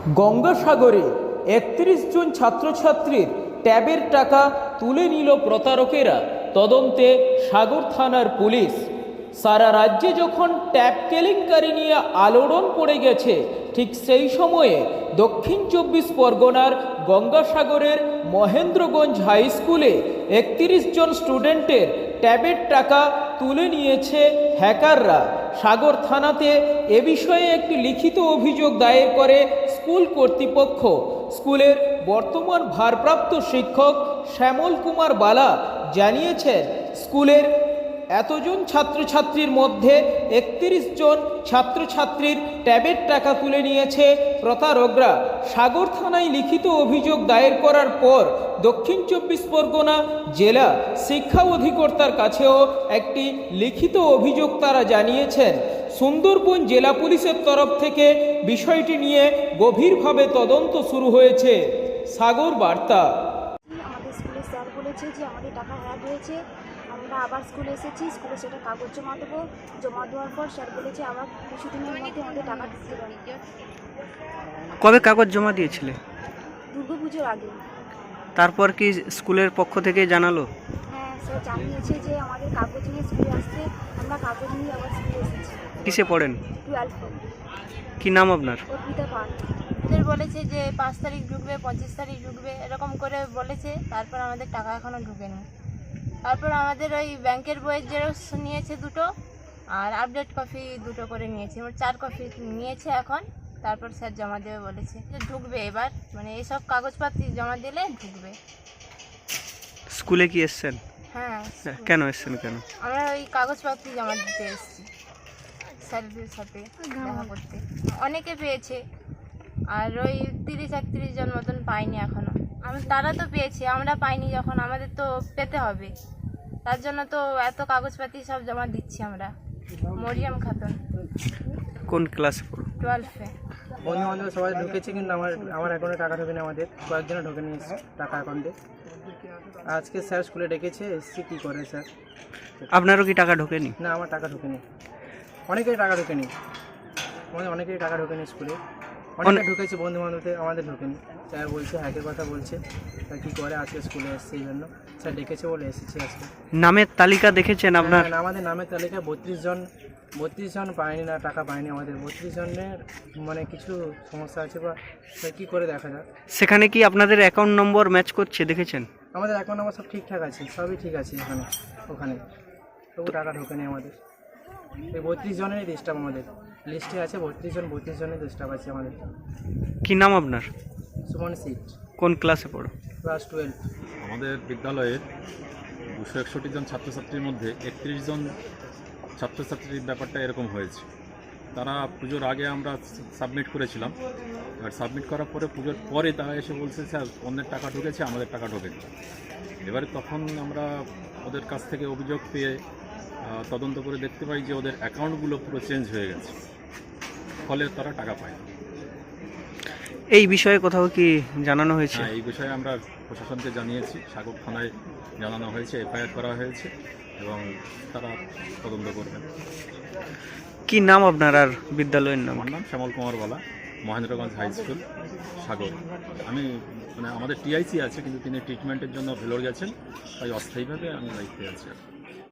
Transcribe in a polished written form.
গঙ্গাসাগরে ৩১ জন ছাত্রছাত্রীর ট্যাবের টাকা তুলে নিল প্রতারকেরা, তদন্তে সাগর থানার পুলিশ। সারা রাজ্যে যখন ট্যাব কেলেঙ্কারি নিয়ে আলোড়ন পড়ে গেছে, ঠিক সেই সময়ে দক্ষিণ ২৪ পরগনার গঙ্গাসাগরের মহেন্দ্রগঞ্জ হাই স্কুলে ৩১ জন স্টুডেন্টের ট্যাবের টাকা তুলে নিয়েছে হ্যাকাররা। সাগর থানাতে এ বিষয়ে একটি লিখিত অভিযোগ দায়ের করে স্কুল কর্তৃপক্ষ। স্কুলের বর্তমান ভারপ্রাপ্ত শিক্ষক শ্যামল কুমার বালা জানিয়েছেন, স্কুলের এতজন ছাত্রছাত্রীর মধ্যে ৩১ জন ছাত্রছাত্রীর ট্যাবের টাকা তুলে নিয়েছে প্রতারকরা। সাগর থানায় লিখিত অভিযোগ দায়ের করার পর দক্ষিণ ২৪ পরগনা জেলা শিক্ষা অধিকর্তার কাছেও একটি লিখিত অভিযোগ তারা জানিয়েছেন। সুন্দরবন জেলা পুলিশের তরফ থেকে বিষয়টি নিয়ে গভীরভাবে তদন্ত শুরু হয়েছে। সাগর বার্তা। আমাদের স্কুলের স্যার বলেছে যে আমাদের টাকা হ্যাক হয়েছে, আমরা আবার স্কুলে এসেছি, স্কুলে সেটা কাগজ জমা দেবো। জমা দেওয়ার পর স্যার বলেছে আবার কিছুদিনের মধ্যে আমাদের টাকা ঢুকতে পারে। কবে কাগজ জমা দিয়েছিলে? দুর্গাপুজোর আগে। তারপর কি স্কুলের পক্ষ থেকে জানালো? হ্যাঁ, স্যার জানিয়েছে যে আমাদের কাগজ নিয়ে স্কুলে আসতে, আমরা কাগজ নিয়ে আবার স্কুলে এসেছি। কিসে পড়েন? 12। কি নাম আপনার? অর্পিতা পাল। স্যার বলেছে যে 5 তারিখ ঢুকবে, 25 তারিখ ঢুকবে, এরকম করে বলেছে। তারপর আমাদের টাকা এখনও ঢুকেনি। তারপর আমাদের ওই ব্যাংকের বইয়ের জেরক্স নিয়েছে 2টো, আর আপডেট কপি 2টো করে নিয়েছে, 4 কপি নিয়েছে এখন। তারপর স্যার জমা দেবে বলেছে, যে ঢুকবে এবার, মানে এইসব কাগজপাতি জমা দিলে ঢুকবে। স্কুলে কি এসছেন? হ্যাঁ। কেন এসছেন? কেন? আমরা ওই কাগজপাতি জমা দিতে এসেছি স্যারদের সাথে দেখা করতে। অনেকে পেয়েছে, আর ওই 30-31 জন মতন পাইনি এখনো। তারা তো পেয়েছে, আমরা পাইনি। যখন আমাদের তো পেতে হবে, তার জন্য তো এত কাগজপাতি সব জমা দিচ্ছি আমরা। মরিয়ম খাতুন। কোন ক্লাসে পড়ো? 12-এ। বন্ধু বান্ধব সবাই ঢুকেছে, কিন্তু আমার অ্যাকাউন্টে টাকা ঢোকেনি। আমাদের কয়েকজনে ঢোকে নিয়েছে টাকা অ্যাকাউন্টে। আজকে স্যার স্কুলে ডেকেছে, এসছি কী করে স্যার। আপনারও কি টাকা ঢোকেনি? না, আমার টাকা ঢোকেনি। অনেকেরই টাকা ঢোকেনি, অনেকেরই টাকা ঢোকেনি স্কুলে। অনেকে ঢুকেছে বন্ধু বান্ধবদের, আমাদের ঢোকেনি। স্যার বলছে হ্যাকের কথা বলছে, তা কী করে আজকে স্কুলে এসছে, এই জন্য স্যার ডেকেছে বলে এসেছি আজকে। নামের তালিকা দেখেছেন আপনার? হ্যাঁ, আমাদের নামের তালিকায় 32 জন পায়নি, না টাকা পায়নি। আমাদের 32 জনের মানে কিছু সমস্যা আছে, বা কী করে দেখা যাক। সেখানে কি আপনাদের অ্যাকাউন্ট নম্বর ম্যাচ করছে, দেখেছেন? আমাদের অ্যাকাউন্ট নাম্বার সব ঠিকঠাক আছে, সবই ঠিক আছে ওখানে তবু টাকা ঢোকেনি আমাদের। এই 32 জনেরই ডিস্টার্ব আমাদের লিস্টে আছে। 32 জনের ডিস্টার্ব আছে আমাদের। কি নাম আপনার? সুমন সিট। কোন ক্লাসে পড়ো? ক্লাস 12। আমাদের বিদ্যালয়ের 261 জন ছাত্রছাত্রীর মধ্যে 31 জন ছাত্রছাত্রীর ব্যাপারটা এরকম হয়েছে। তারা পুজোর আগে আমরা সাবমিট করেছিলাম, আর সাবমিট করার পরে পুজোর পরে তারা এসে বলছে স্যার অন্যের টাকা ঢুকেছে, আমাদের টাকা ঢোকেনি। এবারে তখন আমরা ওদের কাছ থেকে অভিযোগ পেয়ে তদন্ত করে দেখতে পাই যে ওদের অ্যাকাউন্টগুলো পুরো চেঞ্জ হয়ে গেছে, ফলে তারা টাকা পায়। এই বিষয়ে কোথাও কি জানানো হয়েছে? হ্যাঁ, এই বিষয়ে আমরা প্রশাসনকে জানিয়েছি, সাগর থানায় জানানো হয়েছে, এফআইআর করা হয়েছে এবং তারা তদন্ত করবেন। কি নাম আপনার আর বিদ্যালয়ের নাম? আমার নাম শ্যামল কুমার বালা, মহেন্দ্রগঞ্জ হাই স্কুল, সাগর। আমি আমাদের টিআইসি আছে, কিন্তু তিনি ট্রিটমেন্টের জন্য ভেলোর গেছেন, তাই অস্থায়ীভাবে আমি দায়িত্বে আছি।